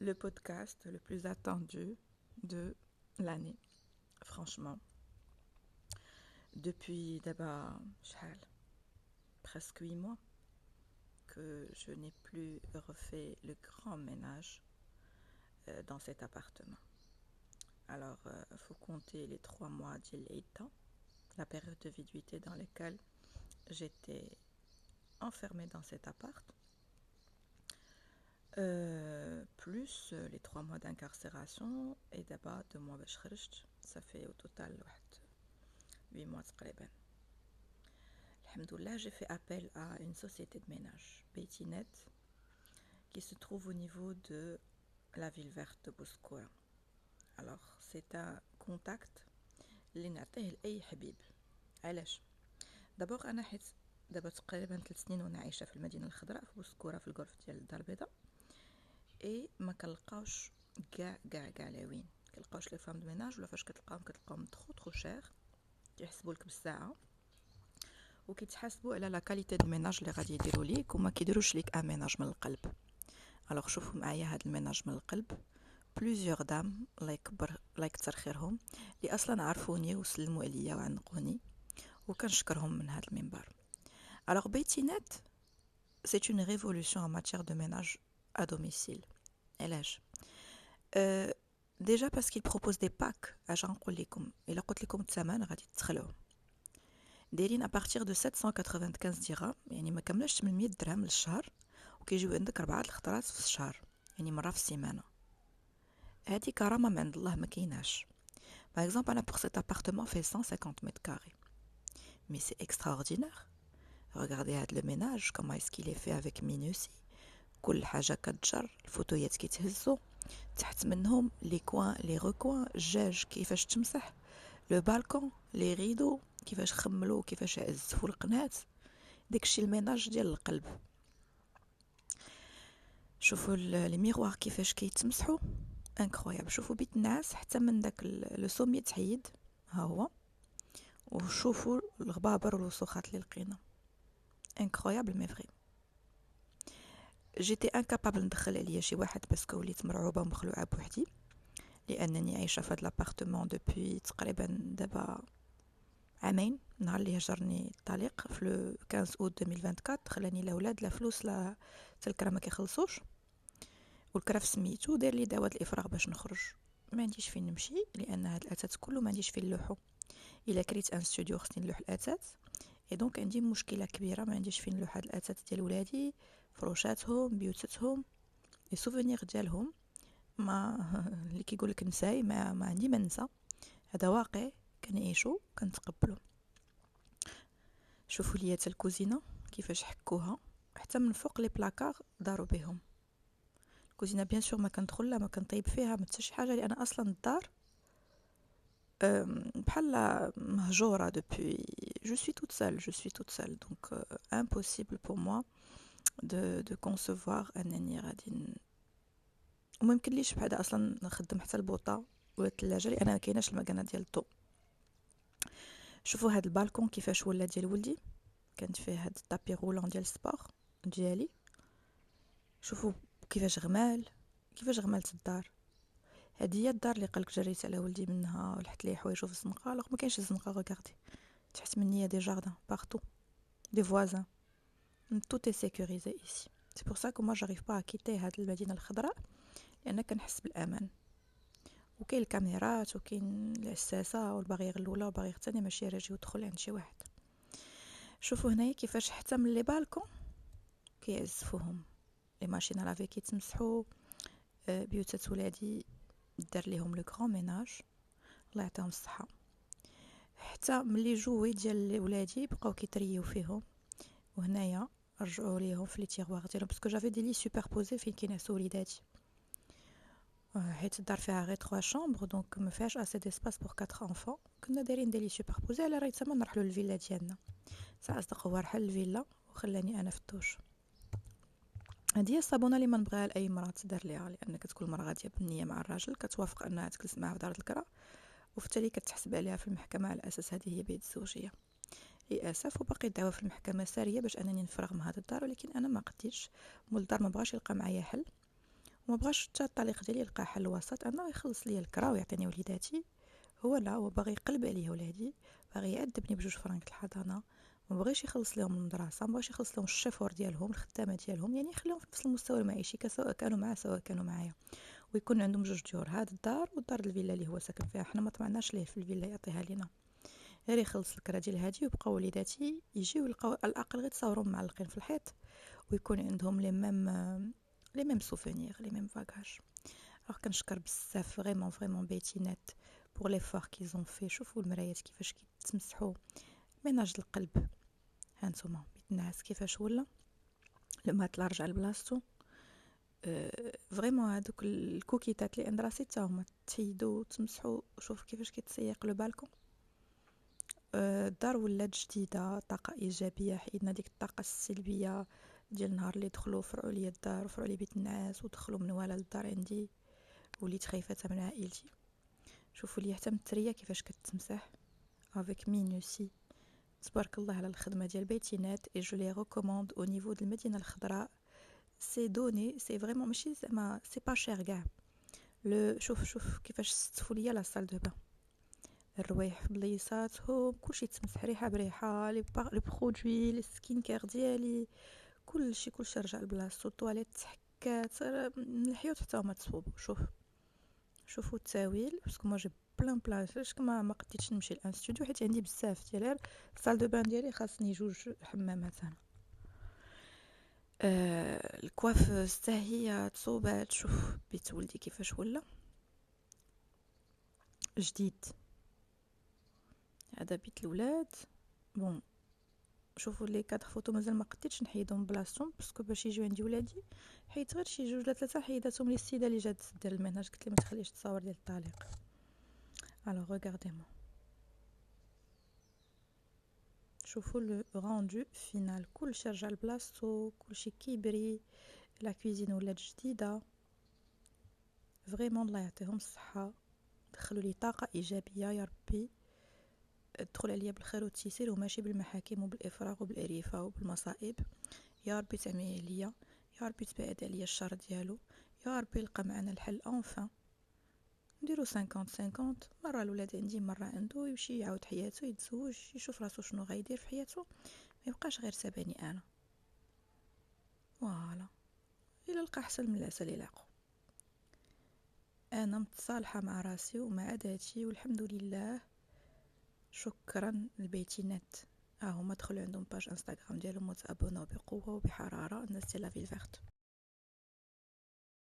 le podcast le plus attendu de l'année. Franchement, depuis d'abord presque 8 mois que je n'ai plus refait le grand ménage dans cet appartement. Alors, il faut compter les 3 mois d'Ileïta, la période de viduité dans laquelle j'étais enfermée dans cet appart, plus les 3 mois d'incarcération et d'abord 2 mois باش خرجت. Ça fait au total 8 mois تقريبا. Alhamdoulilah, j'ai fait appel à une société de ménage, Beytinet, qui se trouve au niveau de la ville verte de Bouskoura. Alors, c'est un contact اللي نعطيه لأي حبيب. علاش؟ دابور أنا حيت دابا تقريبا 3 سنين وأنا عايشة في المدينة الخضراء في بوسكورة في الغرف ديال الدار البيضاء، اي ما كنلقاوش كاع لاوين، كنلقاوش لي فام دو ميناج، ولا فاش كتلقاهم ترو شير، كيحسبوا لك بالساعه وكيتحاسبوا على لا كاليتي دو ميناج اللي غادي يديروا ليك، وما كيديروش ليك ان ميناج من القلب. الوغ شوفوا معايا هاد الميناج من القلب، بلوزيور دام الله يكبر الله يكثر خيرهم اللي اصلا عرفوني وسلموا عليا وعنقوني، وكنشكرهم من هاد المنبر. الوغ بيتينات سي اون ريفولوشن en matière de ménage à domicile. علاش؟ déjà parce qu'il propose des packs. اجا نقول لكم الا قلت لكم الثمن غادي تدخلوا دايرين à partir de 795 درهم، يعني ما كملش 800 درهم للشهر، وكيجيو عندك 4 الخطرات في الشهر، يعني مره في السيمانه. هذه كرامه من عند الله ما كايناش. par exemple انا pour cet appartement fait 150 mètres carrés, mais c'est extraordinaire. regardez هاد le ménage comment est-ce qu'il est fait avec minutie. كل حاجه كتجر، الفوتويات كيتهزوا تحت منهم، لي كوان لي ركوان، الجاج كيفاش تمسح، لو بالكون، لي ريدو كيفاش خملوا، كيفاش عزفوا القنات، داكشي الميناج ديال القلب. شوفوا لي ميغوار كيفاش كيتمسحوا، انكرويابل. شوفوا بيت النعاس حتى من داك لو سومي تحيد ها هو، وشوفوا الغبابر والوسخات اللي لقينا، انكرويابل مي فري. جيتي انكابابل ندخل عليا شي واحد باسكو وليت مرعوبه ومخلوعه بوحدي، لانني عايشه في هذا الابارتمون دوبوي تقريبا دابا عامين، نهار اللي هجرني الطليق في لو 15 اوت 2024 خلاني الاولاد لا فلوس لا حتى الكرا ما كيخلصوش، والكرا في سميتو داير لي دواء الافراغ باش نخرج. ما عنديش فين نمشي لان هاد الاثاث كله ما عنديش فين نلوحو. الا كريت ان ستوديو خصني نلوح الاثاث، اي دونك عندي مشكله كبيره، ما عنديش فين نلوح هاد الاثاث ديال ولادي، فروشاتهم، بيوتاتهم، لي سوفونير ديالهم. ما اللي كيقول لك نساي ما عندي ما ننسى، هذا واقع كنعيشو كنتقبلو. شوفوا لي حتى الكوزينه كيفاش حكوها، حتى من فوق لي بلاكار داروا بهم. الكوزينه بيان سور ما كندخل لا ما كنطيب فيها ما حتى شي حاجه، لان اصلا الدار بحال مهجوره دوبوي. je suis toute seule donc impossible pour moi de concevoir انني غادي وما يمكنليش بحال اصلا نخدم حتى البوطه ولا الثلاجه، لان ما كايناش المكانه ديال الضوء. شوفوا هذا البالكون كيفاش ولا ديال ولدي، كانت فيه هاد الطابي رولون ديال السبور ديالي. شوفوا كيفاش غمالت الدار. هذه هي الدار اللي قالك جريت على ولدي منها ولحت ليه حوايجو في الزنقه، لا ما كاينش الزنقه. ريغاردي تحت مني دي جاردان بارتو، دي فوازان، tout est sécurisé ici. c'est pour ça que moi j'arrive pas à quitter هاد المدينه الخضراء، لان كنحس بالامان. وكاين الكاميرات وكاين العساسه والباغي الاولى والباغي الثانيه ماشي راجي يدخل عند شي واحد. شوفوا هنايا كيفاش حتى من لي بالكون كيعزفوهم، لي ماشين لافي كيتمسحوا. بيوتات ولادي دار ليهم لو غران ميناج، الله يعطيهم الصحه. حتى ملي جوي ديال ولادي بقاو كيتريو فيهم، وهنايا رجعوا ليهم في لي تيغوار ديالهم، باسكو جافي دي لي سوبربوزي فين كينعسوا وليداتي، حيت الدار فيها غير 3 شامبر دونك ما فيهاش اسي ديسباس بور 4 انفون. كنا دايرين دي لي سوبربوزي على رايت ما نروحوا للفيلا ديالنا. ساعه صدق هو رحل الفيلا وخلاني انا في الدوش. هذه هي الصابونه اللي ما نبغيها لاي مراه تدار ليها، لان كتكون المراه غاديه بالنيه مع الراجل كتوافق انها تجلس معاه في دار الكرا، وفي التالي كتحسب عليها في المحكمه على اساس هذه هي بيت الزوجيه. للاسف وباقي الدعوه في المحكمه ساريه باش انني نفرغ من هذا الدار، ولكن انا ما قديتش. مول الدار ما بغاش يلقى معايا حل، وما بغاش حتى الطليق ديالي يلقى حل وسط انه يخلص لي الكرا ويعطيني وليداتي. هو لا، هو باغي يقلب عليا ولادي، باغي يأدبني بجوج فرانك الحضانه، ما بغيش يخلص لهم المدرسه، ما بغيش يخلص لهم الشيفور ديالهم، الخدامه ديالهم، يعني يخليهم في نفس المستوى المعيشي سواء كانوا معاه سواء كانوا معايا. ويكون عندهم جوج ديور، هاد الدار والدار الفيلا اللي هو ساكن فيها. حنا ما طمعناش ليه في الفيلا يعطيها لينا، غير يخلص الكرا ديال هادي ويبقاو وليداتي يجيو يلقاو على الاقل غير تصاورهم معلقين في الحيط، ويكون عندهم لي ميم سوفونير لي ميم فاكاج. Alors كنشكر بزاف فريمون بيتينات بوغ ليفور كيزون في. شوفوا المرايات كيفاش كيتمسحوا، ميناج القلب. هانتوما بيت النعاس كيفاش ولا الماتلا رجع لبلاصتو. فريمون هادوك الكوكيتات اللي عند راسي حتى هما تحيدوا وتمسحوا. شوف كيفاش كيتسيق لو بالكون. الدار ولات جديده، طاقه ايجابيه، حيدنا ديك الطاقه السلبيه ديال النهار اللي دخلوا فرعوا لي الدار وفرعوا لي بيت النعاس ودخلوا من ولا للدار عندي، وليت خايفه من عائلتي. شوفوا لي حتى التريه كيفاش كتمسح افيك مينوسي. تبارك الله على الخدمه ديال بيتينات، اي جو لي ريكوموند او نيفو د المدينه الخضراء. سي دوني سي فريمون ماشي زعما سي با شير كاع. لو شوف كيفاش ستفوا ليا لا سال دو بان، الروايح في بليصاتهم، كلشي تمسح ريحه بريحه، لي برودوي لي سكين كير ديالي، كلشي رجع لبلاصتو. الطواليت تحكات من الحيوط حتى هما تصوبوا. شوفوا التاويل، باسكو ما جي بلان علاش ما قديتش نمشي للانستوديو حيت عندي بزاف ديال السال دو بان ديالي خاصني جوج حمامات انا. الكوافوز حتى هي تصوبات. شوف بيت ولدي كيفاش ولا جديد. هذا بيت الولاد. بون شوفوا لي كادر فوتو مازال ما قديتش نحيدهم بلاصتهم باسكو باش يجيو عندي ولادي، حيت غير شي جوج ولا ثلاثه حيداتهم لي السيده اللي جات دير الميناج، قلت لي ما تخليش تصاور ديال الطليق. الوغ ريغاردي مو، شوفوا لو روندو فينال، كلشي رجع لبلاصتو، كلشي كيبري، لا كوزين ولات جديده. فريمون الله يعطيهم الصحه، دخلوا لي طاقه ايجابيه يا ربي. ادخل عليا بالخير والتيسير وماشي بالمحاكم وبالافراغ وبالاريفه وبالمصائب. يا ربي تعمي عليا، يا ربي تبعد عليا الشر ديالو، يا ربي يلقى معنا الحل انفان. نديرو 50-50، مره الولاد عندي مره عنده، يمشي يعاود حياته، يتزوج، يشوف راسو شنو غايدير في حياته، ما يبقاش غير ساباني انا. فوالا، الا لقى احسن من العسل يلاقو. انا متصالحه مع راسي ومع ذاتي والحمد لله. شكرا للبيتينات، هما دخلوا عندهم باج انستغرام ديالهم وتابوناو بقوه وبحراره، الناس ديال لا فيل فيرت.